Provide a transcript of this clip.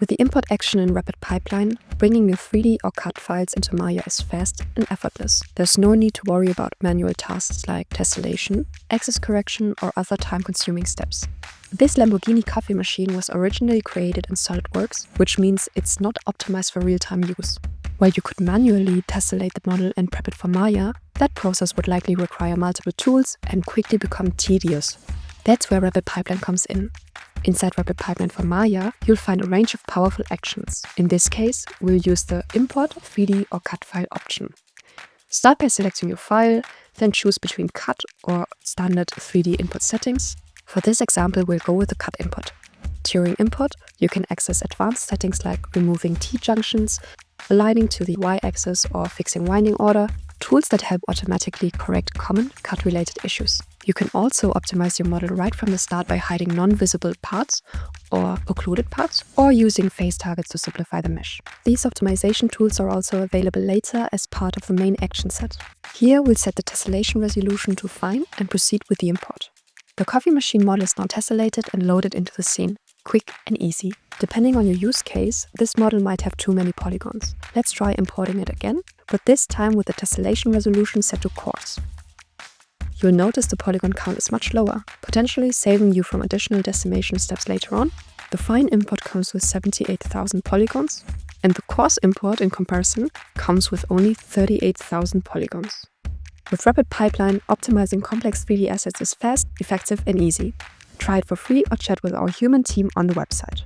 With the import action in RapidPipeline, bringing your 3D or CAD files into Maya is fast and effortless. There's no need to worry about manual tasks like tessellation, axis correction, or other time-consuming steps. This Lamborghini coffee machine was originally created in SolidWorks, which means it's not optimized for real-time use. While you could manually tessellate the model and prep it for Maya, that process would likely require multiple tools and quickly become tedious. That's where RapidPipeline comes in. Inside RapidPipeline for Maya, you'll find a range of powerful actions. In this case, we'll use the Import 3D or CAD file option. Start by selecting your file, then choose between CAD or standard 3D input settings. For this example, we'll go with the CAD import. During import, you can access advanced settings like removing T-junctions, aligning to the Y-axis, or fixing winding order, tools that help automatically correct common CAD-related issues. You can also optimize your model right from the start by hiding non-visible parts or occluded parts, or using face targets to simplify the mesh. These optimization tools are also available later as part of the main action set. Here we'll set the tessellation resolution to fine and proceed with the import. The coffee machine model is now tessellated and loaded into the scene. Quick and easy. Depending on your use case, this model might have too many polygons. Let's try importing it again, but this time with the tessellation resolution set to coarse. You'll notice the polygon count is much lower, potentially saving you from additional decimation steps later on. The fine import comes with 78,000 polygons, and the coarse import in comparison comes with only 38,000 polygons. With RapidPipeline, optimizing complex 3D assets is fast, effective, and easy. Try it for free or chat with our human team on the website.